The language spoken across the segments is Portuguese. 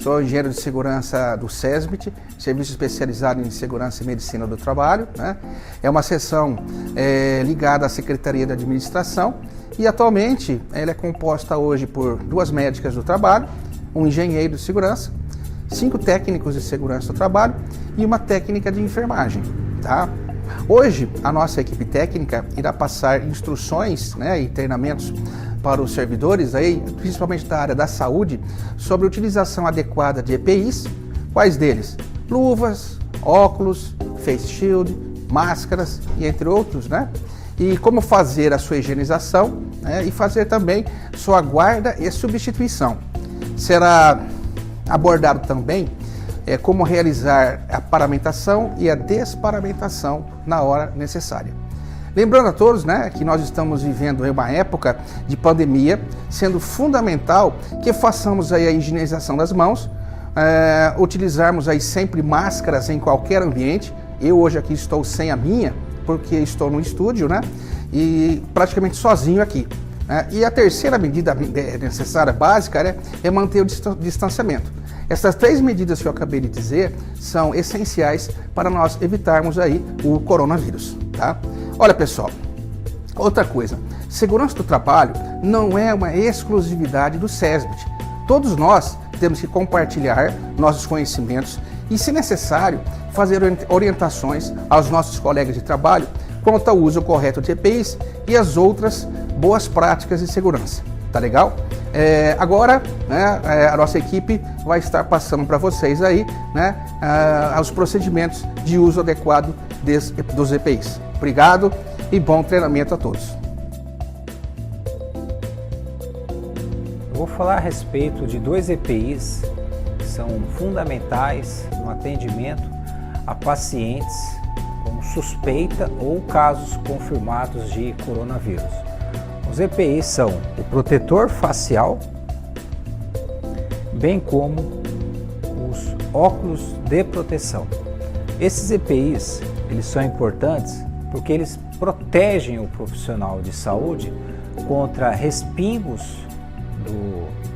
sou engenheiro de segurança do SESMIT, Serviço Especializado em Segurança e Medicina do Trabalho, né? É uma seção ligada à Secretaria de Administração e atualmente ela é composta hoje por 2 médicas do trabalho, um engenheiro de segurança, 5 técnicos de segurança do trabalho e uma técnica de enfermagem, tá? Hoje a nossa equipe técnica irá passar instruções, né, e treinamentos para os servidores, aí, principalmente da área da saúde, sobre a utilização adequada de EPIs, quais deles? Luvas, óculos, face shield, máscaras e entre outros, né? E como fazer a sua higienização, né, e fazer também sua guarda e substituição. Será abordado também como realizar a paramentação e a desparamentação na hora necessária. Lembrando a todos, né, que nós estamos vivendo uma época de pandemia, sendo fundamental que façamos aí a higienização das mãos, utilizarmos aí sempre máscaras em qualquer ambiente. Eu hoje aqui estou sem a minha, porque estou no estúdio, né, e praticamente sozinho aqui. E a terceira medida necessária, básica, né, é manter o distanciamento. Essas 3 medidas que eu acabei de dizer são essenciais para nós evitarmos aí o coronavírus, tá? Olha, pessoal, outra coisa, segurança do trabalho não é uma exclusividade do SESMIT. Todos nós temos que compartilhar nossos conhecimentos e, se necessário, fazer orientações aos nossos colegas de trabalho quanto ao uso correto de EPIs e as outras boas práticas de segurança. Tá legal? Agora, né, a nossa equipe vai estar passando para vocês aí, né, os procedimentos de uso adequado dos EPIs. Obrigado e bom treinamento a todos. Eu vou falar a respeito de 2 EPIs que são fundamentais no atendimento a pacientes com suspeita ou casos confirmados de coronavírus. Os EPIs são o protetor facial, bem como os óculos de proteção. Esses EPIs, eles são importantes porque eles protegem o profissional de saúde contra respingos,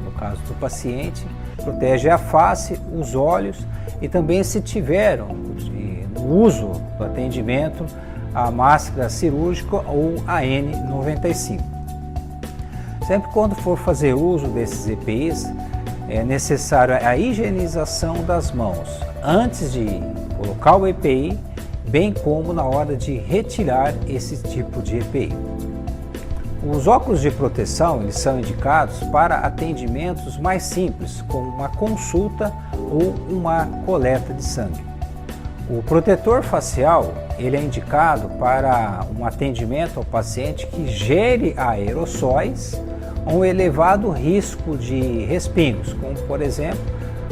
no caso do paciente, protege a face, os olhos e também, se tiver no uso do atendimento, a máscara cirúrgica ou a N95. Sempre quando for fazer uso desses EPIs, é necessário a higienização das mãos antes de colocar o EPI, bem como na hora de retirar esse tipo de EPI. Os óculos de proteção, eles são indicados para atendimentos mais simples, como uma consulta ou uma coleta de sangue. O protetor facial, ele é indicado para um atendimento ao paciente que gere aerossóis ou um elevado risco de respingos, como por exemplo,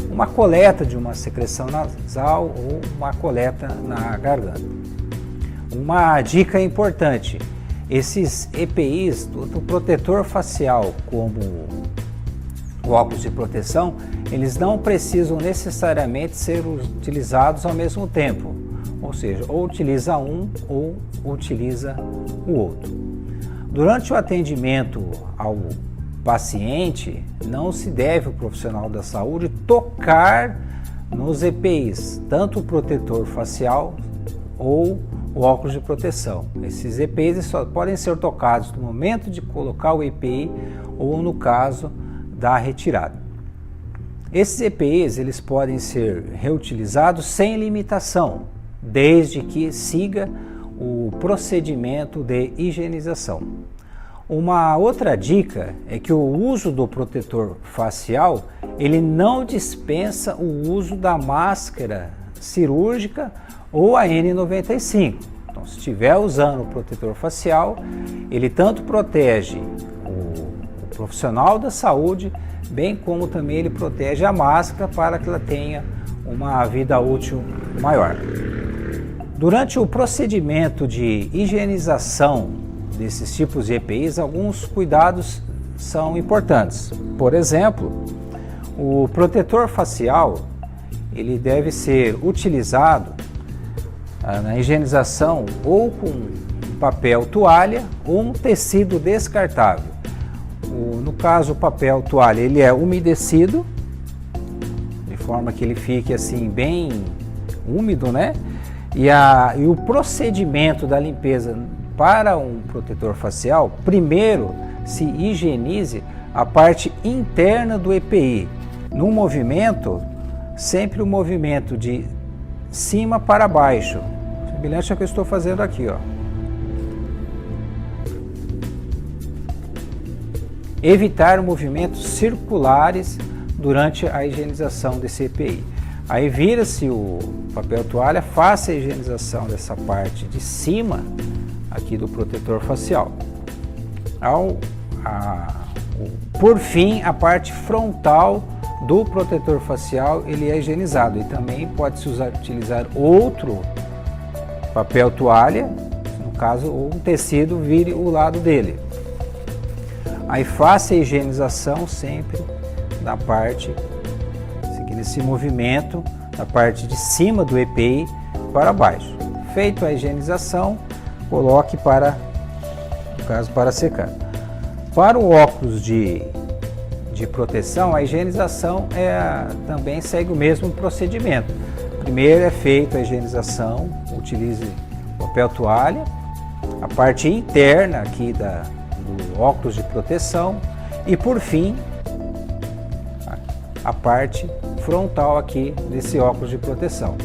uma coleta de uma secreção nasal ou uma coleta na garganta. Uma dica importante: esses EPIs, tanto o protetor facial como o óculos de proteção, eles não precisam necessariamente ser utilizados ao mesmo tempo, ou seja, ou utiliza um ou utiliza o outro. Durante o atendimento ao paciente, não se deve o profissional da saúde tocar nos EPIs, tanto o protetor facial ou o óculos de proteção. Esses EPIs só podem ser tocados no momento de colocar o EPI ou no caso da retirada. Esses EPIs, eles podem ser reutilizados sem limitação, desde que siga o procedimento de higienização. Uma outra dica é que o uso do protetor facial, ele não dispensa o uso da máscara cirúrgica ou a N95. Então, se estiver usando o protetor facial, ele tanto protege o profissional da saúde, bem como também ele protege a máscara para que ela tenha uma vida útil maior. Durante o procedimento de higienização desses tipos de EPIs, alguns cuidados são importantes. Por exemplo, o protetor facial, ele deve ser utilizado na higienização ou com papel toalha ou um tecido descartável. No caso, o papel toalha, ele é umedecido de forma que ele fique assim bem úmido, né? E o procedimento da limpeza para um protetor facial, primeiro se higienize a parte interna do EPI. No movimento, sempre o movimento de cima para baixo, semelhante ao que eu estou fazendo aqui, ó. Evitar movimentos circulares durante a higienização desse EPI. Aí vira-se o papel toalha, faça a higienização dessa parte de cima aqui do protetor facial. Por fim, a parte frontal do protetor facial ele é higienizado e também pode-se utilizar outro papel toalha, no caso um tecido vire o lado dele. Aí faça a higienização sempre da parte, seguindo esse movimento, da parte de cima do EPI para baixo. Feito a higienização, coloque no caso, para secar. Para o óculos de proteção, a higienização também segue o mesmo procedimento. Primeiro é feita a higienização, utilize papel toalha, a parte interna aqui do óculos de proteção e por fim a parte frontal aqui desse óculos de proteção.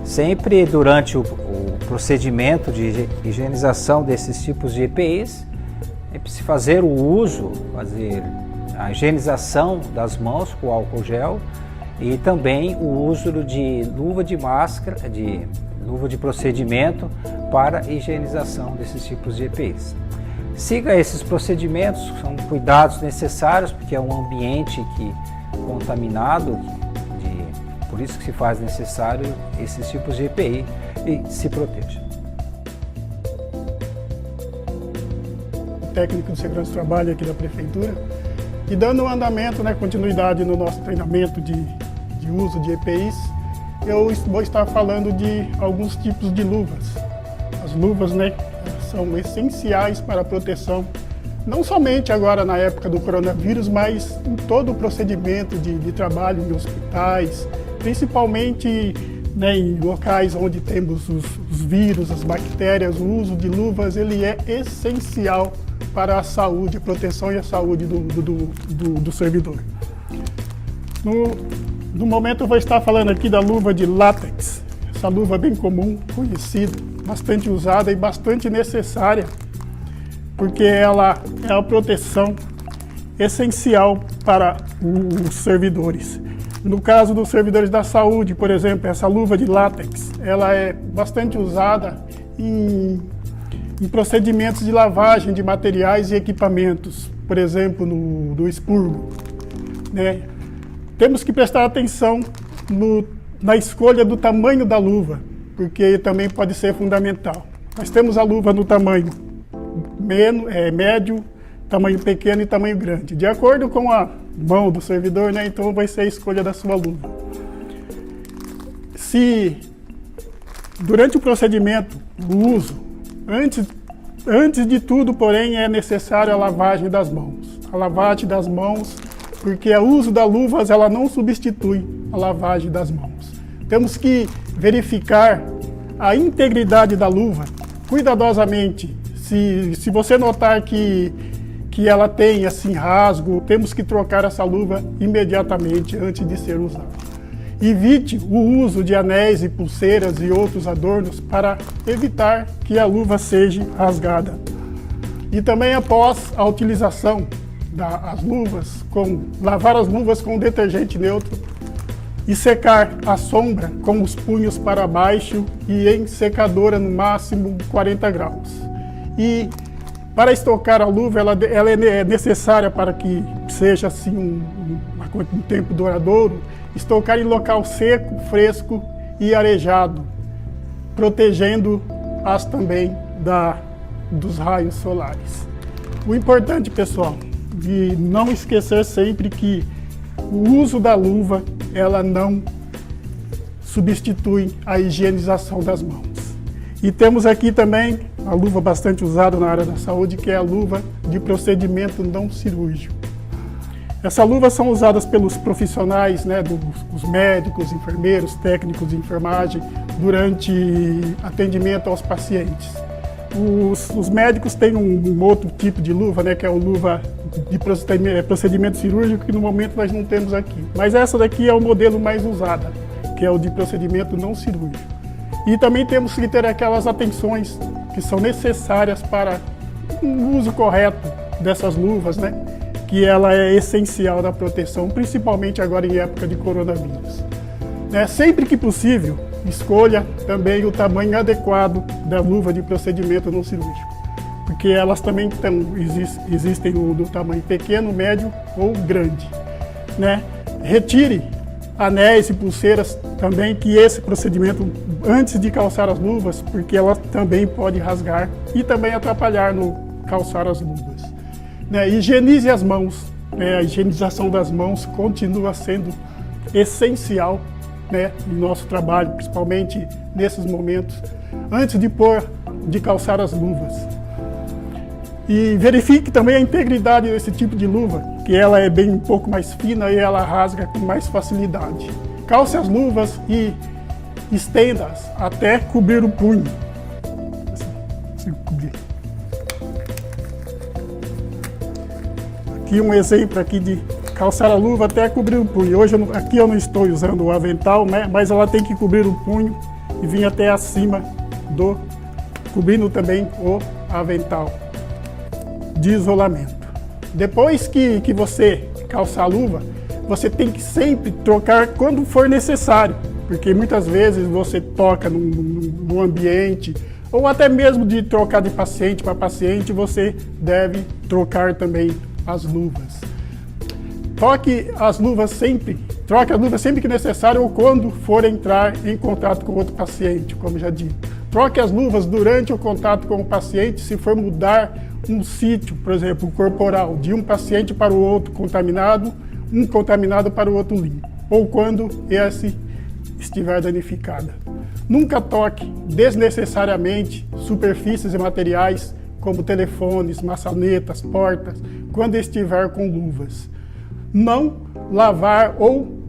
Sempre durante o procedimento de higienização desses tipos de EPIs, é preciso fazer a higienização das mãos com álcool gel e também o uso de luva de máscara, luva de procedimento para higienização desses tipos de EPIs. Siga esses procedimentos, são cuidados necessários porque é um ambiente contaminado, por isso que se faz necessário esses tipos de EPI e se proteja. Técnico de segurança do trabalho aqui da Prefeitura e dando um andamento, continuidade no nosso treinamento de uso de EPIs, eu vou estar falando de alguns tipos de luvas. As luvas, são essenciais para a proteção, não somente agora na época do coronavírus, mas em todo o procedimento de trabalho em hospitais, principalmente em locais onde temos os vírus, as bactérias. O uso de luvas ele é essencial para a saúde, a proteção e a saúde do servidor. No momento eu vou estar falando aqui da luva de látex, essa luva bem comum, conhecida, bastante usada e bastante necessária, porque ela é a proteção essencial para os servidores. No caso dos servidores da saúde, por exemplo, essa luva de látex, ela é bastante usada em procedimentos de lavagem de materiais e equipamentos, por exemplo, no expurgo. Temos que prestar atenção na escolha do tamanho da luva, porque também pode ser fundamental. Nós temos a luva no tamanho médio, tamanho pequeno e tamanho grande. De acordo com a mão do servidor, então vai ser a escolha da sua luva. Se durante o procedimento, o uso, antes de tudo, porém, é necessário a lavagem das mãos. A lavagem das mãos, porque o uso das luvas ela não substitui a lavagem das mãos. Temos que verificar a integridade da luva cuidadosamente. Se você notar que ela tem assim rasgo, temos que trocar essa luva imediatamente antes de ser usada. Evite o uso de anéis e pulseiras e outros adornos para evitar que a luva seja rasgada. E também após a utilização das luvas, lavar as luvas com detergente neutro e secar à sombra com os punhos para baixo e em secadora no máximo 40 graus. E para estocar a luva, ela é necessária para que seja assim um tempo duradouro, estocar em local seco, fresco e arejado, protegendo-as também dos raios solares. O importante, pessoal, de não esquecer sempre que o uso da luva, ela não substitui a higienização das mãos. E temos aqui também a luva bastante usada na área da saúde, que é a luva de procedimento não cirúrgico. Essas luvas são usadas pelos profissionais, né, os médicos, enfermeiros, técnicos de enfermagem, durante atendimento aos pacientes. Os médicos têm um outro tipo de luva, né, que é a luva de procedimento cirúrgico, que no momento nós não temos aqui. Mas essa daqui é o modelo mais usado, que é o de procedimento não cirúrgico. E também temos que ter aquelas atenções que são necessárias para o uso correto dessas luvas, né, que ela é essencial da proteção, principalmente agora em época de coronavírus. Sempre que possível, escolha também o tamanho adequado da luva de procedimento não cirúrgico, porque elas também existem do tamanho pequeno, médio ou grande. Retire anéis e pulseiras também, que esse procedimento, antes de calçar as luvas, porque ela também pode rasgar e também atrapalhar no calçar as luvas. Higienize as mãos. A higienização das mãos continua sendo essencial no nosso trabalho, principalmente nesses momentos, antes de calçar as luvas. E verifique também a integridade desse tipo de luva, que ela é bem um pouco mais fina e ela rasga com mais facilidade. Calce as luvas e estenda-as até cobrir o punho. Assim, cobrir. Aqui um exemplo aqui de calçar a luva até cobrir o punho. Hoje aqui eu não estou usando o avental, mas ela tem que cobrir o punho e vir até acima cobrindo também o avental de isolamento. Depois que você calçar a luva, você tem que sempre trocar quando for necessário, porque muitas vezes você toca no ambiente, ou até mesmo de trocar de paciente para paciente, você deve trocar também as luvas. Troque as luvas sempre que necessário ou quando for entrar em contato com outro paciente, como já disse. Troque as luvas durante o contato com o paciente, se for mudar um sítio, por exemplo, corporal, de um paciente para o outro contaminado, um contaminado para o outro limpo, ou quando esse estiver danificado. Nunca toque desnecessariamente superfícies e materiais como telefones, maçanetas, portas, quando estiver com luvas. Não lavar ou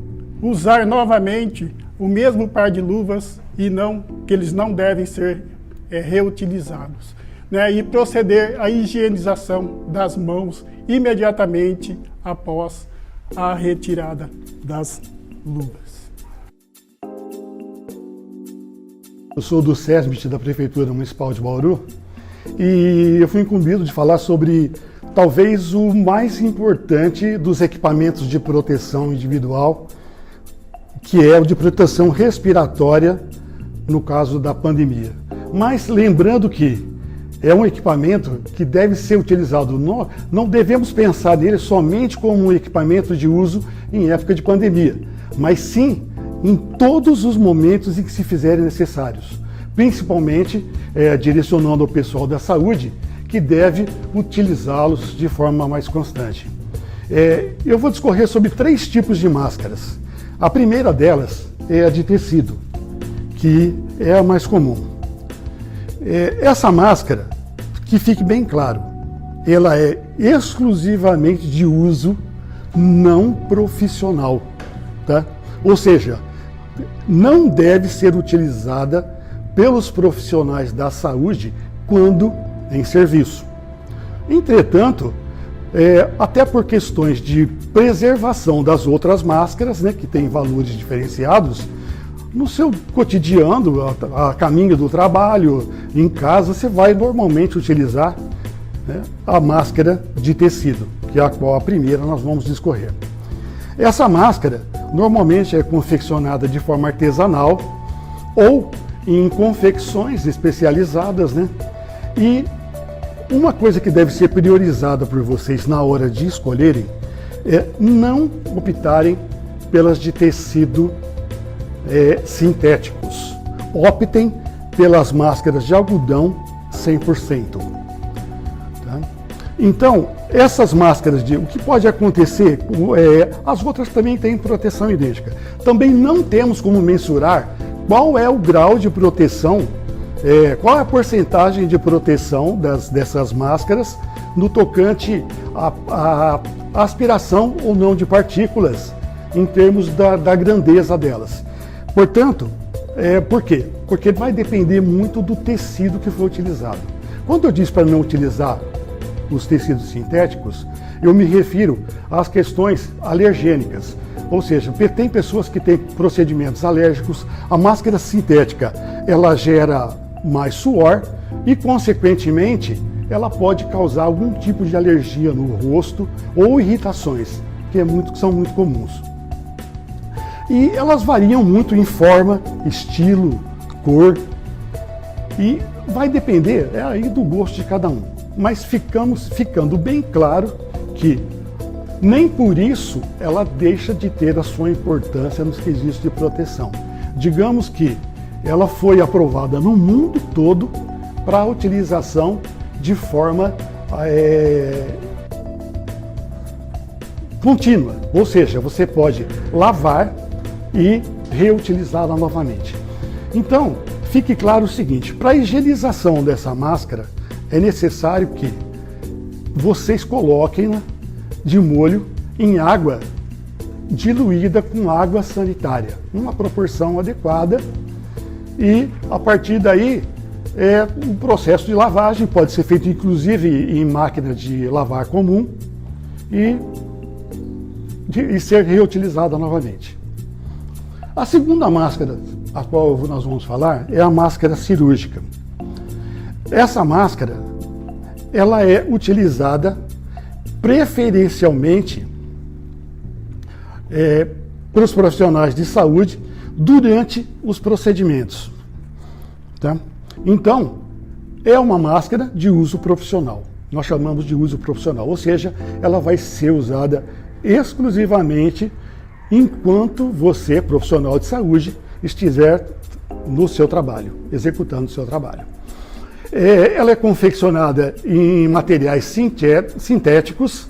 usar novamente o mesmo par de luvas que eles não devem ser reutilizados. E proceder à higienização das mãos imediatamente após a retirada das luvas. Eu sou do SESMIT da Prefeitura Municipal de Bauru e eu fui incumbido de falar sobre talvez o mais importante dos equipamentos de proteção individual, que é o de proteção respiratória no caso da pandemia. Mas lembrando que é um equipamento que deve ser utilizado, não devemos pensar nele somente como um equipamento de uso em época de pandemia, mas sim em todos os momentos em que se fizerem necessários, principalmente direcionando ao pessoal da saúde, que deve utilizá-los de forma mais constante. Eu vou discorrer sobre 3 tipos de máscaras. A primeira delas é a de tecido, que é a mais comum. Essa máscara, que fique bem claro, ela é exclusivamente de uso não profissional, tá? Ou seja, não deve ser utilizada pelos profissionais da saúde quando em serviço. Entretanto, até por questões de preservação das outras máscaras, que têm valores diferenciados, no seu cotidiano, a caminho do trabalho, em casa, você vai normalmente utilizar a máscara de tecido, que é a qual a primeira nós vamos discorrer. Essa máscara normalmente é confeccionada de forma artesanal ou em confecções especializadas, E uma coisa que deve ser priorizada por vocês na hora de escolherem é não optarem pelas de tecido sintéticos. Optem pelas máscaras de algodão 100%. Tá? Então, essas máscaras, o que pode acontecer, as outras também têm proteção idêntica. Também não temos como mensurar qual é o grau de proteção, qual é a porcentagem de proteção dessas máscaras no tocante a a aspiração ou não de partículas em termos da grandeza delas. Portanto, por quê? Porque vai depender muito do tecido que for utilizado. Quando eu disse para não utilizar os tecidos sintéticos, eu me refiro às questões alergênicas. Ou seja, tem pessoas que têm procedimentos alérgicos, a máscara sintética ela gera mais suor e, consequentemente, ela pode causar algum tipo de alergia no rosto ou irritações, que são muito comuns. E elas variam muito em forma, estilo, cor, e vai depender aí do gosto de cada um. Mas ficando bem claro que nem por isso ela deixa de ter a sua importância nos quesitos de proteção. Digamos que ela foi aprovada no mundo todo para a utilização de forma contínua, ou seja, você pode lavar e reutilizá-la novamente. Então, fique claro o seguinte, para a higienização dessa máscara é necessário que vocês coloquem-na de molho em água diluída com água sanitária, uma proporção adequada, e a partir daí o processo de lavagem pode ser feito inclusive em máquina de lavar comum e ser reutilizada novamente. A segunda máscara a qual nós vamos falar é a máscara cirúrgica. Essa máscara ela é utilizada preferencialmente para os profissionais de saúde durante os procedimentos. Tá? Então, é uma máscara de uso profissional. Nós chamamos de uso profissional, ou seja, ela vai ser usada exclusivamente enquanto você, profissional de saúde, estiver no seu trabalho, executando o seu trabalho. Ela é confeccionada em materiais sintéticos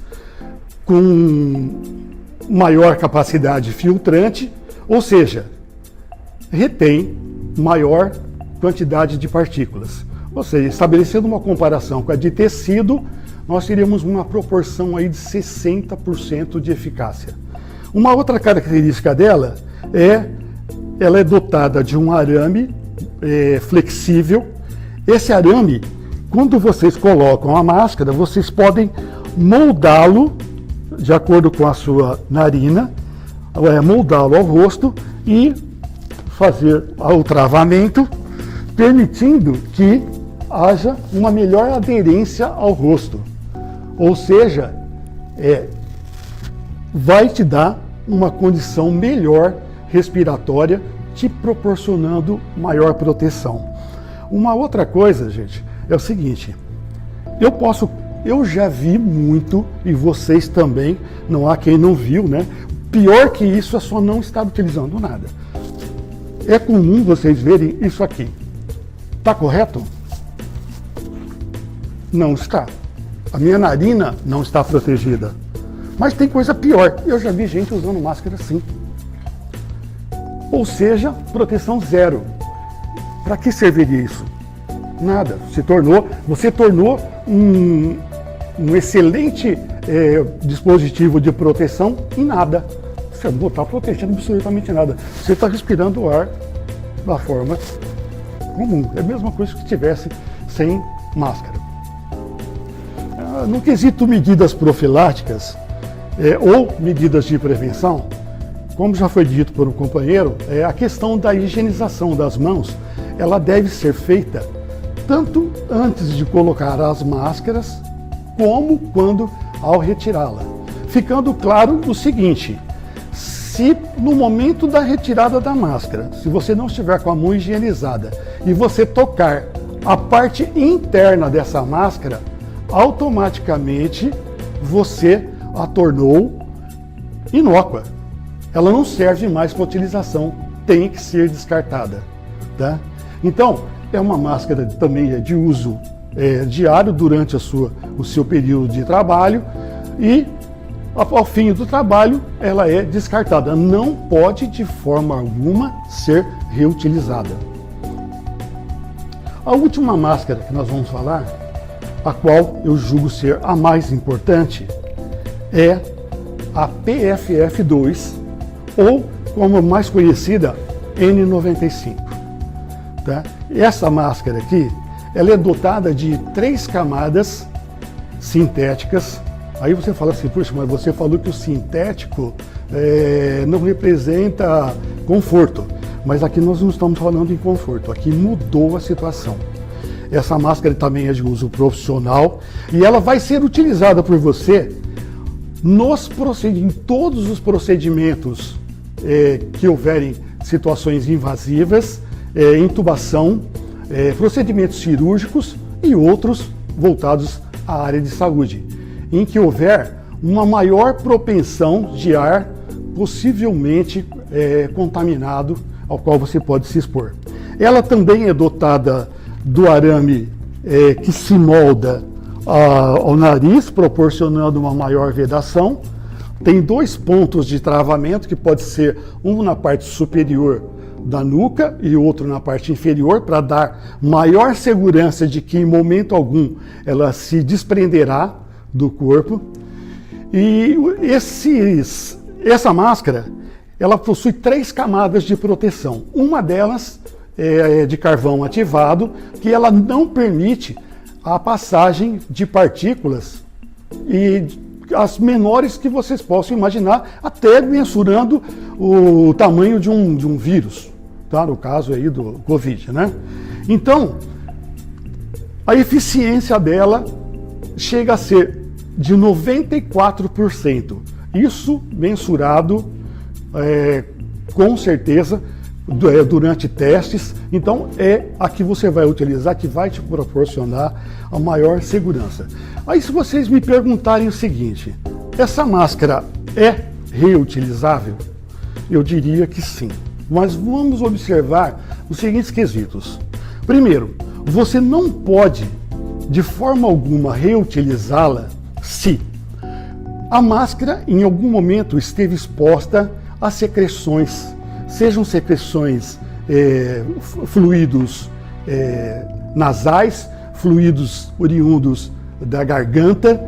com maior capacidade filtrante, ou seja, retém maior quantidade de partículas. Ou seja, estabelecendo uma comparação com a de tecido, nós teríamos uma proporção aí de 60% de eficácia. Uma outra característica dela ela é dotada de um arame flexível. Esse arame, quando vocês colocam a máscara, vocês podem moldá-lo de acordo com a sua narina, moldá-lo ao rosto e fazer o travamento, permitindo que haja uma melhor aderência ao rosto. Ou seja, vai te dar uma condição melhor respiratória, te proporcionando maior proteção. Uma outra coisa, gente, é o seguinte, eu já vi muito, e vocês também, não há quem não viu, né? Pior que isso é só não estar utilizando nada. É comum vocês verem isso aqui. Está correto? Não está. A minha narina não está protegida. Mas tem coisa pior. Eu já vi gente usando máscara assim. Ou seja, proteção zero. Para que serviria isso? Nada. Você tornou um excelente dispositivo de proteção em nada. Você não está protegendo absolutamente nada. Você está respirando o ar da forma comum. É a mesma coisa que se estivesse sem máscara. No quesito medidas profiláticas ou medidas de prevenção, como já foi dito por um companheiro, a questão da higienização das mãos, ela deve ser feita tanto antes de colocar as máscaras, como quando ao retirá-la. Ficando claro o seguinte, se no momento da retirada da máscara, se você não estiver com a mão higienizada e você tocar a parte interna dessa máscara, automaticamente você a tornou inócua. Ela não serve mais para utilização, tem que ser descartada. Tá? Então, é uma máscara também de uso diário durante o seu período de trabalho e ao fim do trabalho ela é descartada. Não pode de forma alguma ser reutilizada. A última máscara que nós vamos falar, a qual eu julgo ser a mais importante, é a PFF2, ou como mais conhecida, N95. Tá? Essa máscara aqui, ela é dotada de 3 camadas sintéticas. Aí você fala assim, puxa, mas você falou que o sintético não representa conforto. Mas aqui nós não estamos falando em conforto, aqui mudou a situação. Essa máscara também é de uso profissional e ela vai ser utilizada por você em todos os procedimentos que houverem situações invasivas, intubação, procedimentos cirúrgicos e outros voltados à área de saúde, em que houver uma maior propensão de ar possivelmente contaminado ao qual você pode se expor. Ela também é dotada do arame que se molda ao nariz, proporcionando uma maior vedação. Tem 2 pontos de travamento, que pode ser um na parte superior da nuca e outro na parte inferior, para dar maior segurança de que em momento algum ela se desprenderá do corpo. E essa máscara, ela possui 3 camadas de proteção. Uma delas é de carvão ativado, que ela não permite a passagem de partículas e as menores que vocês possam imaginar, até mensurando o tamanho de um vírus, tá? No caso aí do Covid, né? Então, a eficiência dela chega a ser de 94%. Isso mensurado com certeza durante testes. Então é a que você vai utilizar, que vai te proporcionar a maior segurança. Aí, se vocês me perguntarem o seguinte, essa máscara é reutilizável? Eu diria que sim, mas vamos observar os seguintes quesitos. Primeiro, você não pode de forma alguma reutilizá-la se a máscara em algum momento esteve exposta a secreções, sejam secreções fluidos nasais, fluidos oriundos da garganta,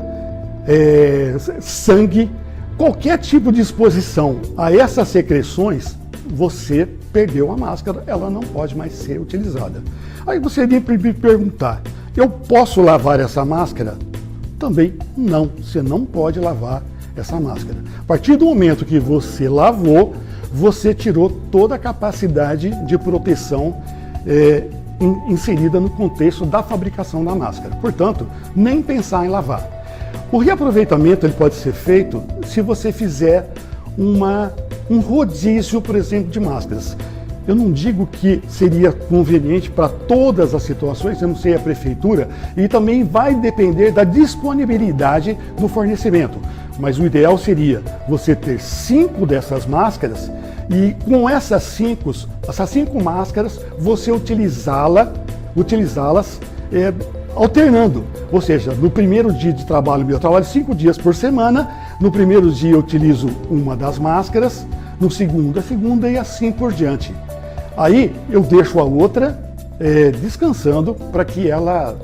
sangue, qualquer tipo de exposição a essas secreções, você perdeu a máscara, ela não pode mais ser utilizada. Aí você vem me perguntar, eu posso lavar essa máscara? Também não, você não pode lavar essa máscara. A partir do momento que você lavou, você tirou toda a capacidade de proteção inserida no contexto da fabricação da máscara. Portanto, nem pensar em lavar. O reaproveitamento ele pode ser feito se você fizer um rodízio, por exemplo, de máscaras. Eu não digo que seria conveniente para todas as situações, eu não sei a prefeitura, e também vai depender da disponibilidade do fornecimento. Mas o ideal seria você ter 5 dessas máscaras e com essas 5 máscaras você utilizá-las alternando. Ou seja, no primeiro dia de trabalho, eu trabalho 5 dias por semana, no primeiro dia eu utilizo uma das máscaras, no segundo a segunda e assim por diante. Aí eu deixo a outra descansando para que ela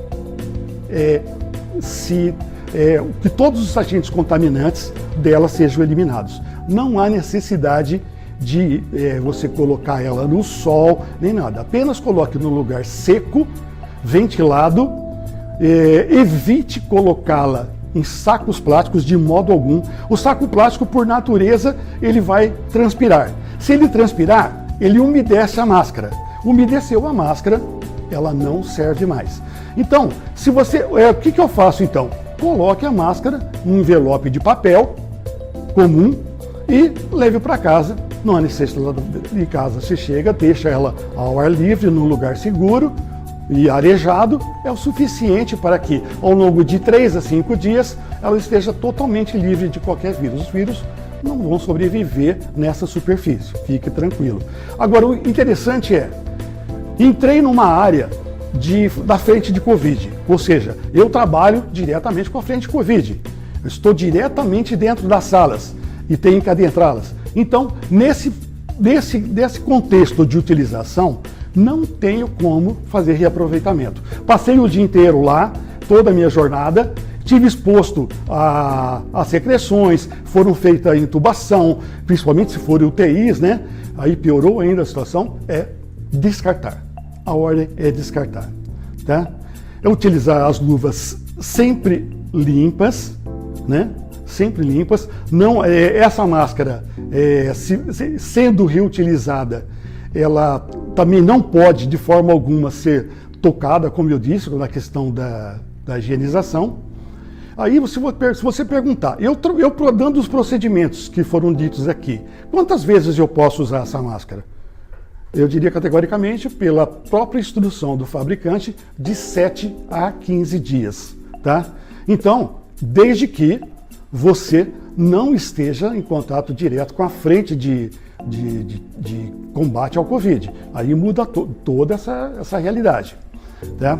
que todos os agentes contaminantes dela sejam eliminados. Não há necessidade de você colocar ela no sol, nem nada. Apenas coloque no lugar seco, ventilado, evite colocá-la em sacos plásticos de modo algum. O saco plástico, por natureza, ele vai transpirar. Se ele transpirar, ele umedece a máscara. Umedeceu a máscara, ela não serve mais. Então, se você, o que eu faço então? Coloque a máscara num envelope de papel comum e leve para casa. Não há necessidade de casa. Você chega, deixa ela ao ar livre, num lugar seguro e arejado, é o suficiente para que, ao longo de 3 a 5 dias, ela esteja totalmente livre de qualquer vírus. Os vírus não vão sobreviver nessa superfície, fique tranquilo. Agora, o interessante entrei numa área da frente de Covid, ou seja, eu trabalho diretamente com a frente de Covid, eu estou diretamente dentro das salas e tenho que adentrá-las. Então, nesse contexto de utilização, não tenho como fazer reaproveitamento. Passei o dia inteiro lá, toda a minha jornada, estive exposto a secreções, foram feitas intubação, principalmente se forem UTIs, né? Aí piorou ainda a situação, é descartar. A ordem é descartar, tá? É utilizar as luvas sempre limpas, né? Sempre limpas. Não, essa máscara, sendo reutilizada, ela também não pode, de forma alguma, ser tocada, como eu disse, na questão da higienização. Aí, se você perguntar, eu dando os procedimentos que foram ditos aqui, quantas vezes eu posso usar essa máscara? Eu diria categoricamente, pela própria instrução do fabricante, de 7 a 15 dias, tá? Então, desde que você não esteja em contato direto com a frente de combate ao Covid. Aí muda toda essa realidade, tá?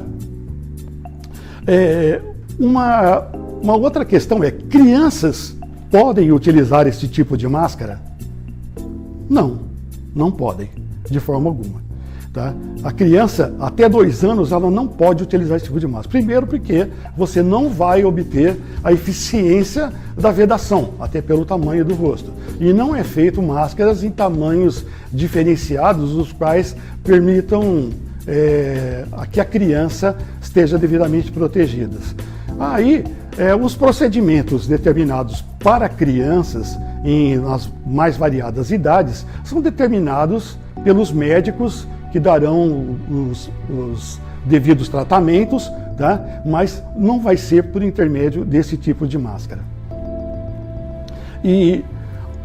Uma outra questão é, crianças podem utilizar esse tipo de máscara? Não, não podem, de forma alguma. Tá? A criança, até 2 anos, ela não pode utilizar esse tipo de máscara. Primeiro porque você não vai obter a eficiência da vedação, até pelo tamanho do rosto. E não é feito máscaras em tamanhos diferenciados, os quais permitam que a criança esteja devidamente protegida. Aí, os procedimentos determinados para crianças, nas mais variadas idades, são determinados pelos médicos que darão os devidos tratamentos, tá? Mas não vai ser por intermédio desse tipo de máscara. E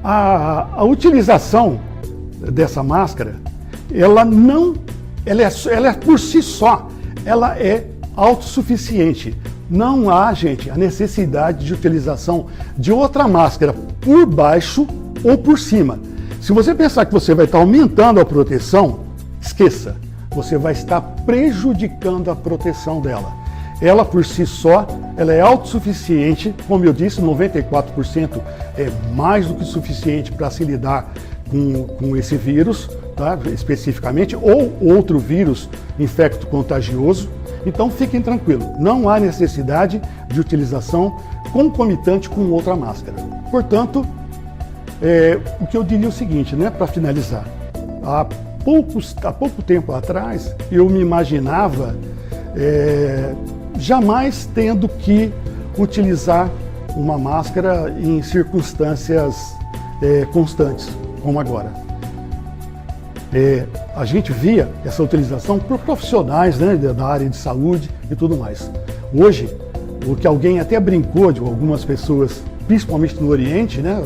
a utilização dessa máscara, ela é por si só, ela é autossuficiente. Não há, gente, a necessidade de utilização de outra máscara por baixo ou por cima. Se você pensar que você vai estar aumentando a proteção, esqueça, você vai estar prejudicando a proteção dela. Ela por si só, ela é autossuficiente, como eu disse, 94% é mais do que suficiente para se lidar com esse vírus, tá? Especificamente, ou outro vírus infecto-contagioso. Então fiquem tranquilos, não há necessidade de utilização concomitante com outra máscara. Portanto, o que eu diria é o seguinte, né, para finalizar. Há pouco tempo atrás, eu me imaginava jamais tendo que utilizar uma máscara em circunstâncias constantes, como agora. A gente via essa utilização por profissionais, né, da área de saúde e tudo mais. Hoje, o que alguém até brincou de algumas pessoas, principalmente no Oriente, né,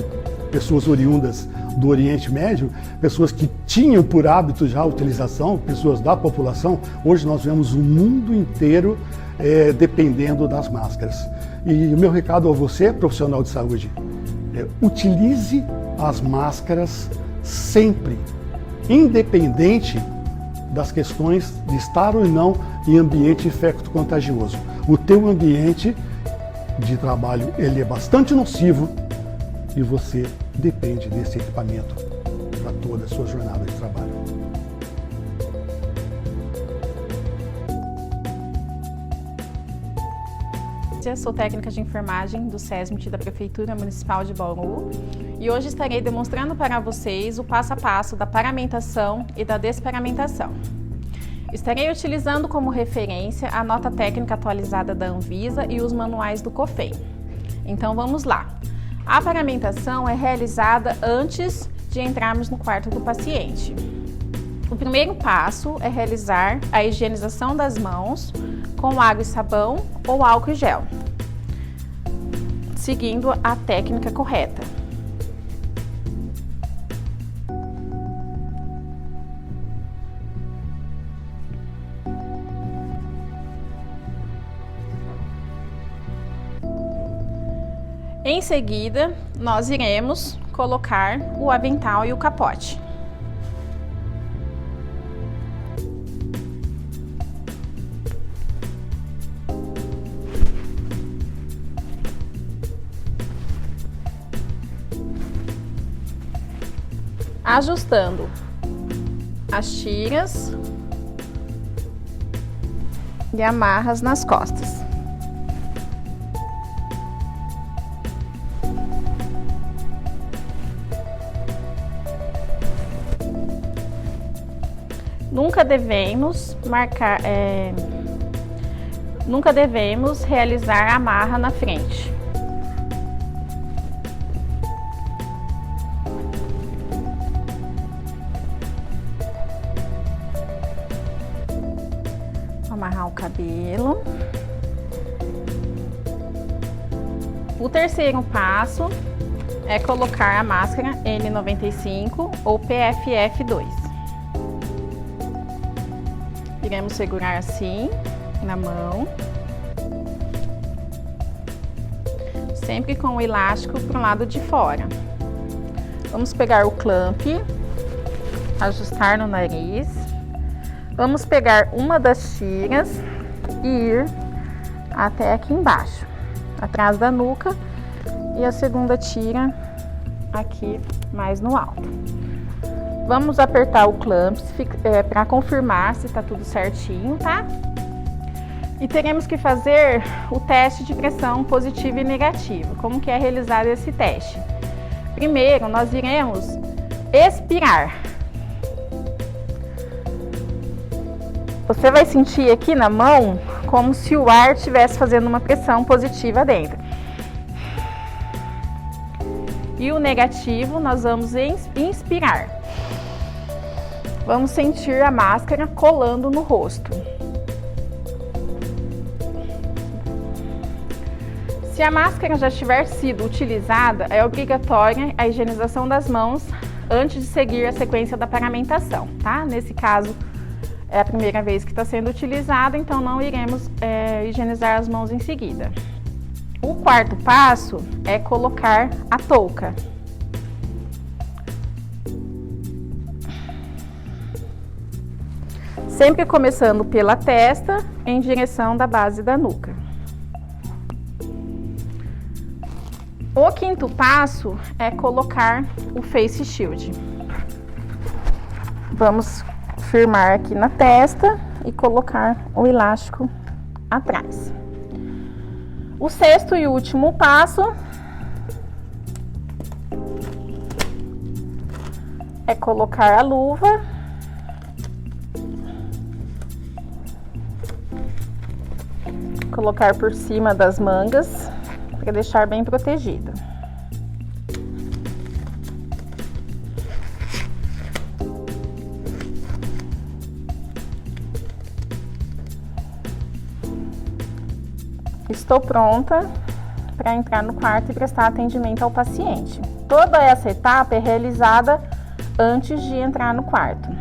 pessoas oriundas do Oriente Médio, pessoas que tinham por hábito já a utilização, pessoas da população, hoje nós vemos o mundo inteiro dependendo das máscaras. E o meu recado a você, profissional de saúde, utilize as máscaras sempre, independente das questões de estar ou não em ambiente infecto-contagioso. O teu ambiente de trabalho, ele é bastante nocivo e você depende desse equipamento para toda a sua jornada de trabalho. Eu sou técnica de enfermagem do SESMIT da Prefeitura Municipal de Bauru e hoje estarei demonstrando para vocês o passo a passo da paramentação e da desparamentação. Estarei utilizando como referência a nota técnica atualizada da Anvisa e os manuais do COFEM. Então vamos lá. A paramentação é realizada antes de entrarmos no quarto do paciente. O primeiro passo é realizar a higienização das mãos com água e sabão ou álcool e gel, seguindo a técnica correta. Em seguida, nós iremos colocar o avental e o capote. Ajustando as tiras e amarras nas costas. Nunca devemos realizar a amarra na frente. Amarrar o cabelo. O terceiro passo é colocar a máscara N95 ou PFF2. Iremos segurar assim na mão, sempre com o elástico para o lado de fora. Vamos pegar o clamp, ajustar no nariz. Vamos pegar uma das tiras e ir até aqui embaixo, atrás da nuca, e a segunda tira aqui mais no alto. Vamos apertar o clamp para confirmar se está tudo certinho, tá? E teremos que fazer o teste de pressão positiva e negativa. Como que é realizado esse teste? Primeiro, nós iremos expirar. Você vai sentir aqui na mão como se o ar estivesse fazendo uma pressão positiva dentro. E o negativo, nós vamos inspirar. Vamos sentir a máscara colando no rosto. Se a máscara já tiver sido utilizada, é obrigatória a higienização das mãos antes de seguir a sequência da paramentação, tá? Nesse caso, é a primeira vez que está sendo utilizada, então não iremos higienizar as mãos em seguida. O quarto passo é colocar a touca. Sempre começando pela testa, em direção da base da nuca. O quinto passo é colocar o face shield. Vamos firmar aqui na testa e colocar o elástico atrás. O sexto e último passo é colocar a luva. Colocar por cima das mangas para deixar bem protegida. Estou pronta para entrar no quarto e prestar atendimento ao paciente. Toda essa etapa é realizada antes de entrar no quarto.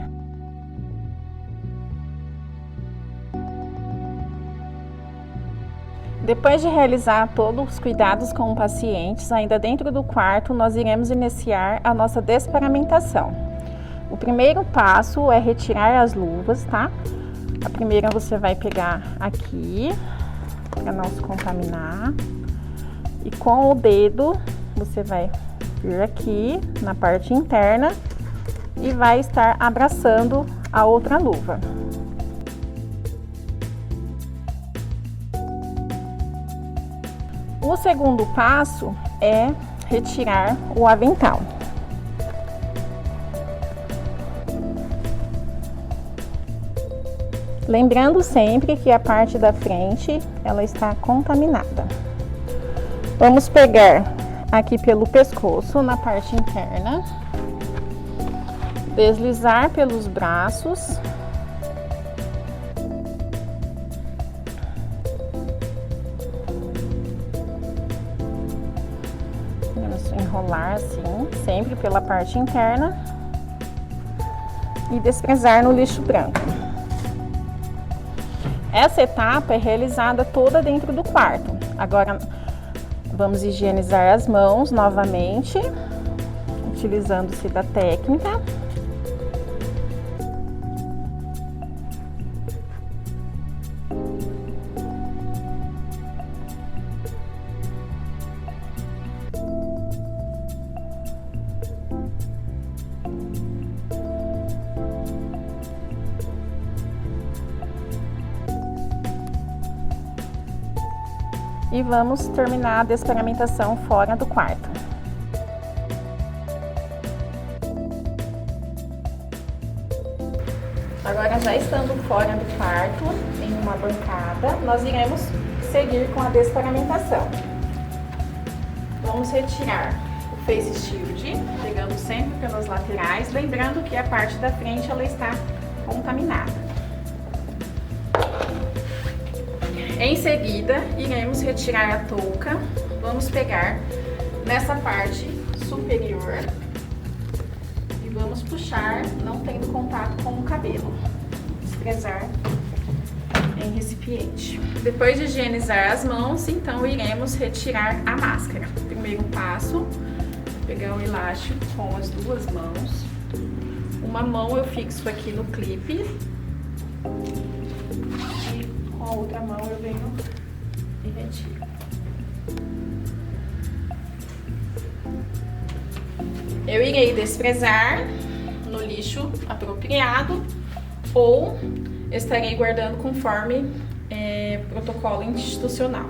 Depois de realizar todos os cuidados com o paciente, ainda dentro do quarto, nós iremos iniciar a nossa desparamentação. O primeiro passo é retirar as luvas, tá? A primeira você vai pegar aqui, para não se contaminar. E com o dedo, você vai vir aqui na parte interna e vai estar abraçando a outra luva. O segundo passo é retirar o avental. Lembrando sempre que a parte da frente, ela está contaminada. Vamos pegar aqui pelo pescoço, na parte interna, deslizar pelos braços. Vamos enrolar assim, sempre pela parte interna e desprezar no lixo branco. Essa etapa é realizada toda dentro do quarto. Agora, vamos higienizar as mãos novamente, utilizando-se da técnica. E vamos terminar a desparamentação fora do quarto. Agora, já estando fora do quarto, em uma bancada, nós iremos seguir com a desparamentação. Vamos retirar o face shield, pegando sempre pelas laterais, lembrando que a parte da frente ela está contaminada. Em seguida, iremos retirar a touca. Vamos pegar nessa parte superior e vamos puxar, não tendo contato com o cabelo. Desprezar em recipiente. Depois de higienizar as mãos, então iremos retirar a máscara. Primeiro passo, pegar o elástico com as duas mãos. Uma mão eu fixo aqui no clipe e com a outra mão eu venho e retiro. Eu irei desprezar no lixo apropriado ou estarei guardando conforme protocolo institucional.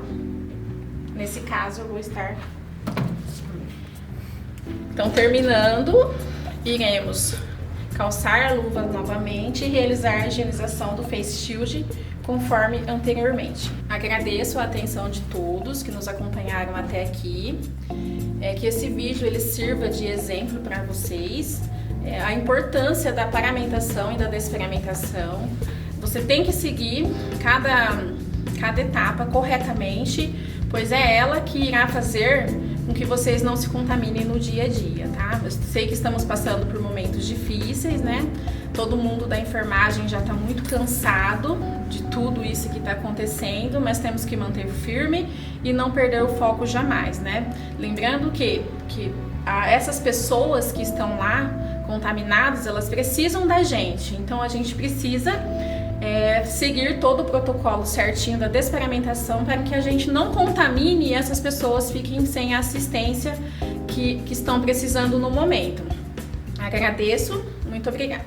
Nesse caso, eu vou estar... Então, terminando, iremos calçar a luva novamente e realizar a higienização do face shield conforme anteriormente. Agradeço a atenção de todos que nos acompanharam até aqui. Que esse vídeo ele sirva de exemplo para vocês. A importância da paramentação e da desparamentação. Você tem que seguir cada etapa corretamente, pois é ela que irá fazer com que vocês não se contaminem no dia a dia, tá? Eu sei que estamos passando por momentos difíceis, né? Todo mundo da enfermagem já está muito cansado de tudo isso que está acontecendo, mas temos que manter firme e não perder o foco jamais, né? Lembrando que essas pessoas que estão lá contaminadas, elas precisam da gente, então a gente precisa seguir todo o protocolo certinho da desparamentação para que a gente não contamine e essas pessoas fiquem sem a assistência que estão precisando no momento. Agradeço, muito obrigada.